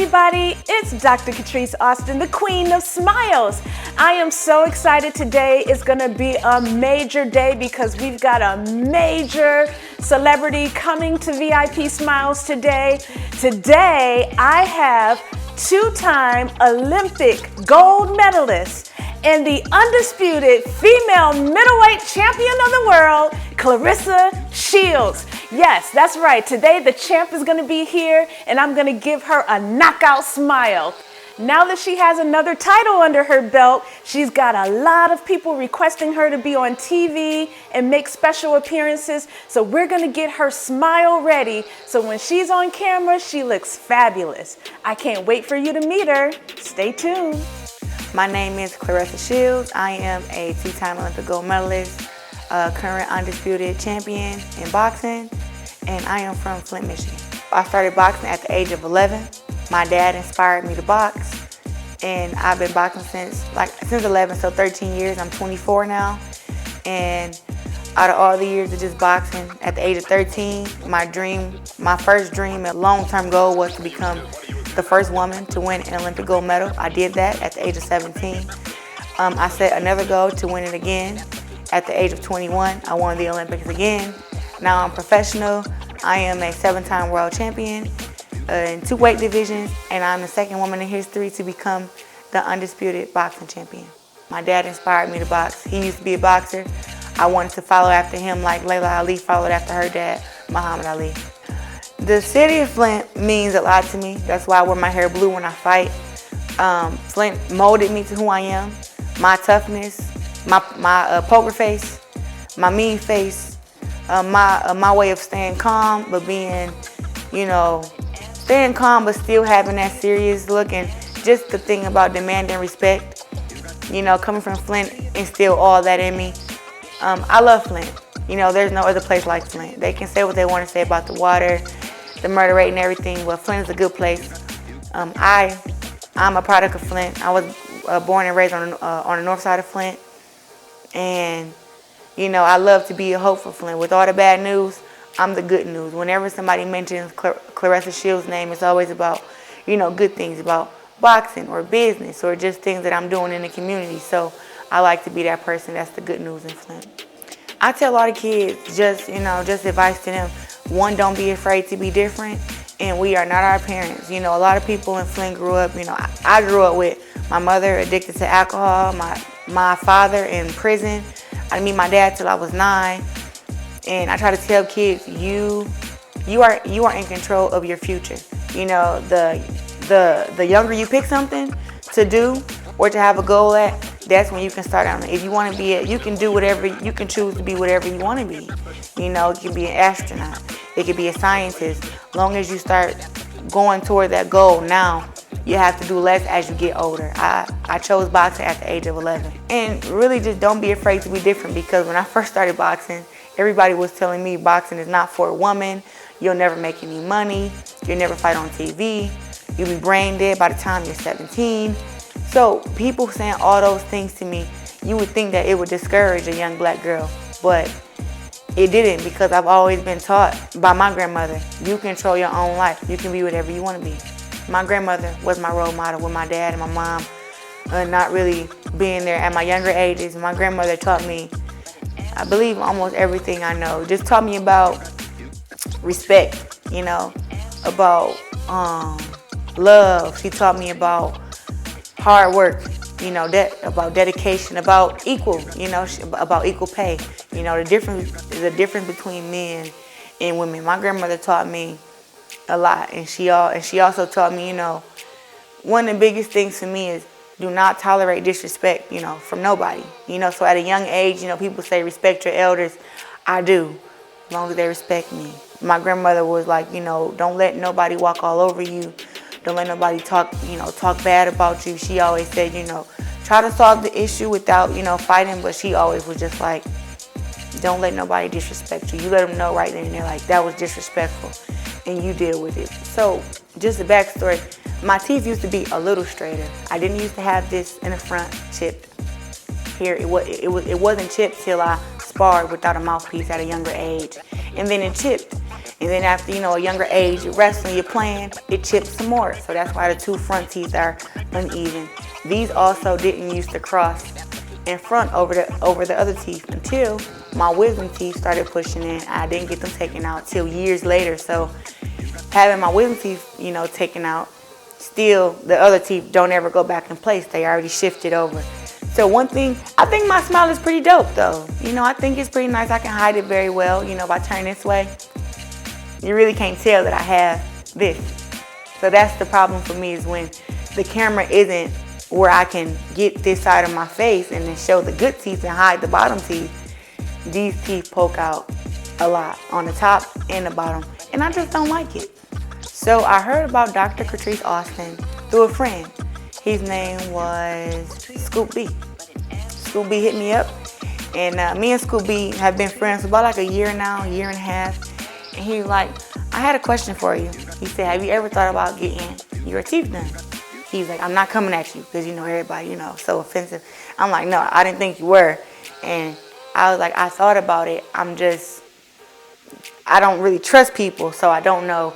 everybody, it's Dr. Catrise Austin, the Queen of Smiles. I am so excited today. It's gonna be a major day because we've got a major celebrity coming to VIP Smiles today. Today, I have two-time Olympic gold medalist and the undisputed female middleweight champion of the world, Claressa Shields. Yes, that's right. Today the champ is going to be here and I'm going to give her a knockout smile. Now that she has another title under her belt, she's got a lot of people requesting her to be on TV and make special appearances. So we're going to get her smile ready. So when she's on camera, she looks fabulous. I can't wait for you to meet her. Stay tuned. My name is Claressa Shields. I am a two-time Olympic gold medalist, current undisputed champion in boxing, and I am from Flint, Michigan. I started boxing at the age of 11. My dad inspired me to box, and I've been boxing since 11, so 13 years. I'm 24 now, and out of all the years of just boxing, at the age of 13, my first dream and long-term goal was to become the first woman to win an Olympic gold medal. I did that at the age of 17. I set another goal to win it again. At the age of 21, I won the Olympics again. Now I'm professional. I am a 7-time world champion in 2 weight divisions, and I'm the second woman in history to become the undisputed boxing champion. My dad inspired me to box. He used to be a boxer. I wanted to follow after him like Layla Ali followed after her dad, Muhammad Ali. The city of Flint means a lot to me. That's why I wear my hair blue when I fight. Flint molded me to who I am. My toughness, my poker face, my mean face, my way of staying calm, but being, staying calm but still having that serious look, and just the thing about demanding respect. Coming from Flint instilled all that in me. I love Flint. There's no other place like Flint. They can say what they want to say about the water, the murder rate and everything, but Flint is a good place. I'm a product of Flint. I was born and raised on the north side of Flint, and I love to be a hope for Flint. With all the bad news, I'm the good news. Whenever somebody mentions Claressa Shields' name, it's always about good things, about boxing or business or just things that I'm doing in the community. So I like to be that person that's the good news in Flint. I tell a lot of kids, just advice to them. One, don't be afraid to be different, and we are not our parents. A lot of people in Flint grew up, I grew up with my mother addicted to alcohol, my father in prison. I didn't meet my dad till I was 9, and I try to tell kids, you are in control of your future. The younger you pick something to do or to have a goal at, that's when you can start on it. If you want to be you can do whatever, you can choose to be whatever you want to be. It can be an astronaut, it could be a scientist. As long as you start going toward that goal now, you have to do less as you get older. I chose boxing at the age of 11. And really just don't be afraid to be different, because when I first started boxing, everybody was telling me boxing is not for a woman. You'll never make any money. You'll never fight on TV. You'll be brain dead by the time you're 17. So people saying all those things to me, you would think that it would discourage a young black girl, but it didn't, because I've always been taught by my grandmother, you control your own life. You can be whatever you want to be. My grandmother was my role model with my dad and my mom not really being there at my younger ages. My grandmother taught me, I believe, almost everything I know. Just taught me about respect, about love. She taught me about hard work, about dedication, about equal, about equal pay. The difference between men and women. My grandmother taught me a lot, and she also taught me, one of the biggest things for me is do not tolerate disrespect, from nobody. So at a young age, people say respect your elders. I do, as long as they respect me. My grandmother was like, don't let nobody walk all over you. Don't let nobody talk bad about you. She always said, try to solve the issue without, fighting. But she always was just like, don't let nobody disrespect you. You let them know right then and there, like, that was disrespectful, and you deal with it. So just the backstory, my teeth used to be a little straighter. I didn't used to have this in the front chipped here. It wasn't chipped till I sparred without a mouthpiece at a younger age. And then it chipped. And then after, a younger age, you're wrestling, you're playing, it chips some more. So that's why the two front teeth are uneven. These also didn't used to cross in front over the other teeth until my wisdom teeth started pushing in. I didn't get them taken out till years later. So having my wisdom teeth, taken out, still the other teeth don't ever go back in place. They already shifted over. So one thing, I think my smile is pretty dope though. I think it's pretty nice. I can hide it very well. If I turn this way, you really can't tell that I have this. So that's the problem for me, is when the camera isn't where I can get this side of my face and then show the good teeth and hide the bottom teeth. These teeth poke out a lot on the top and the bottom, and I just don't like it. So I heard about Dr. Catrise Austin through a friend. His name was Scoop B. Scoop B hit me up, and me and Scoop B have been friends for about like a year now, a year and a half. And he was like, I had a question for you. He said, have you ever thought about getting your teeth done? He's like, I'm not coming at you because, everybody, so offensive. I'm like, no, I didn't think you were. And I was like, I thought about it. I don't really trust people, so I don't know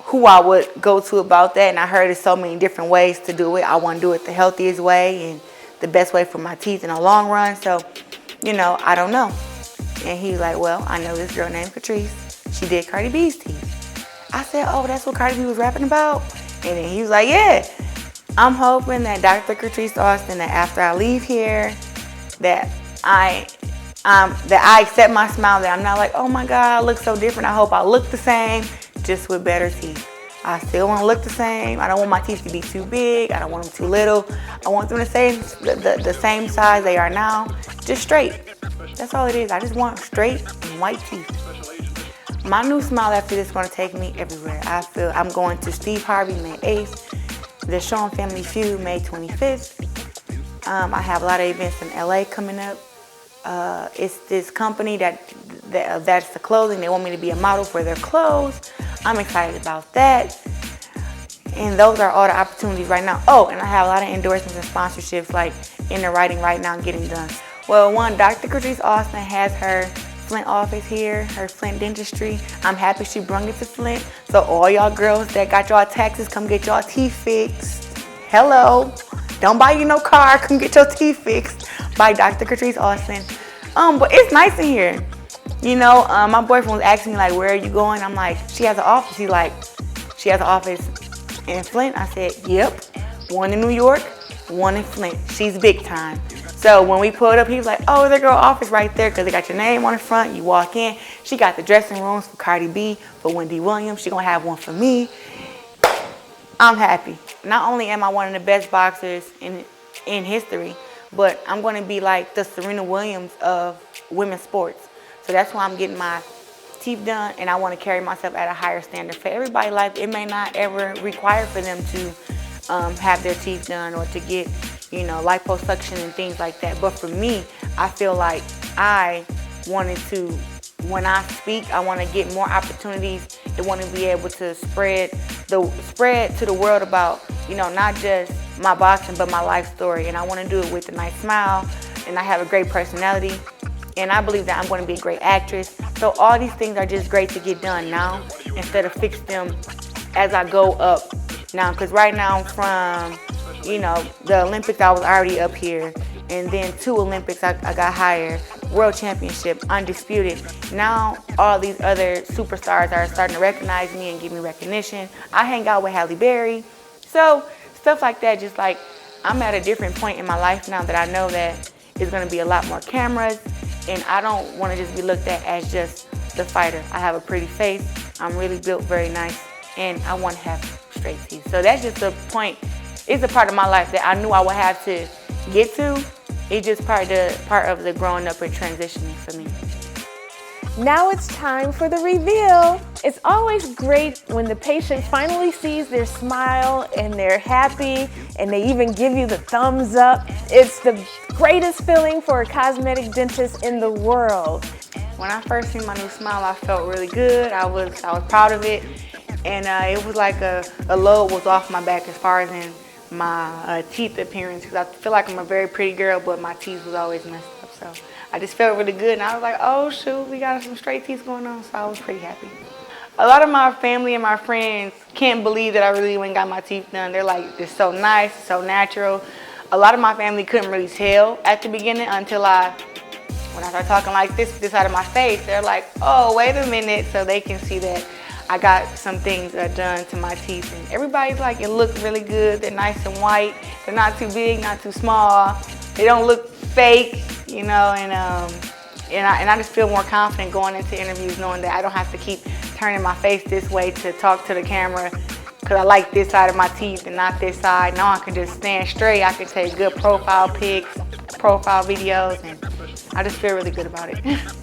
who I would go to about that. And I heard there's so many different ways to do it. I want to do it the healthiest way and the best way for my teeth in the long run. So, I don't know. And he's like, well, I know this girl named Catrise. She did Cardi B's teeth. I said, oh, that's what Cardi B was rapping about? And then he was like, yeah. I'm hoping that Dr. Catrise Austin, that after I leave here, that I accept my smile, that I'm not like, oh my God, I look so different. I hope I look the same, just with better teeth. I still want to look the same. I don't want my teeth to be too big. I don't want them too little. I want them to stay the same size they are now, just straight. That's all it is. I just want straight and white teeth. My new smile after this is going to take me everywhere. I feel I'm going to Steve Harvey May 8th, the Sean Family Feud May 25th. I have a lot of events in LA coming up. It's this company that's the clothing. They want me to be a model for their clothes. I'm excited about that. And those are all the opportunities right now. Oh, and I have a lot of endorsements and sponsorships like in the writing right now getting done. Well, one, Dr. Catrise Austin has her Flint office here, her Flint dentistry. I'm happy she brung it to Flint. So all y'all girls that got y'all taxes, come get y'all teeth fixed. Hello. Don't buy you no car, come get your teeth fixed by Dr. Catrise Austin. But it's nice in here. My boyfriend was asking me like, where are you going? I'm like, she has an office. He's like, she has an office in Flint? I said, yep. One in New York, one in Flint. She's big time. So when we pulled up, he was like, oh, there's a girl office right there because they got your name on the front. You walk in. She got the dressing rooms for Cardi B, for Wendy Williams. She going to have one for me. I'm happy. Not only am I one of the best boxers in history, but I'm going to be like the Serena Williams of women's sports. So that's why I'm getting my teeth done, and I want to carry myself at a higher standard. For everybody's life, it may not ever require for them to have their teeth done or to get, liposuction and things like that. But for me, I feel like I wanted to, when I speak, I want to get more opportunities. I want to be able to spread to the world about, not just my boxing, but my life story. And I want to do it with a nice smile, and I have a great personality. And I believe that I'm going to be a great actress. So all these things are just great to get done now instead of fix them as I go up now. Because right now from, the Olympics, I was already up here. And then 2 Olympics, I got higher. World Championship, undisputed. Now all these other superstars are starting to recognize me and give me recognition. I hang out with Halle Berry. So stuff like that, just like I'm at a different point in my life now that I know that it's going to be a lot more cameras. And I don't want to just be looked at as just the fighter. I have a pretty face. I'm really built very nice. And I want to have straight teeth. So that's just a point. It's a part of my life that I knew I would have to get to. It's just part of the growing up and transitioning for me. Now it's time for the reveal. It's always great when the patient finally sees their smile and they're happy and they even give you the thumbs up. It's the greatest feeling for a cosmetic dentist in the world. When I first seen my new smile, I felt really good. I was proud of it. And it was like a load was off my back as far as in my teeth appearance, because I feel like I'm a very pretty girl, but my teeth was always messed up. So I just felt really good, and I was like, oh shoot, we got some straight teeth going on, so I was pretty happy. A lot of my family and my friends can't believe that I really went and got my teeth done. They're like, it's so nice, so natural. A lot of my family couldn't really tell at the beginning until when I started talking like this side of my face. They're like, oh, wait a minute, so they can see that I got some things done to my teeth. And everybody's like, it looks really good. They're nice and white. They're not too big, not too small. They don't look fake, you know, and I just feel more confident going into interviews knowing that I don't have to keep turning my face this way to talk to the camera because I like this side of my teeth and not this side. Now I can just stand straight. I can take good profile pics, profile videos, and I just feel really good about it.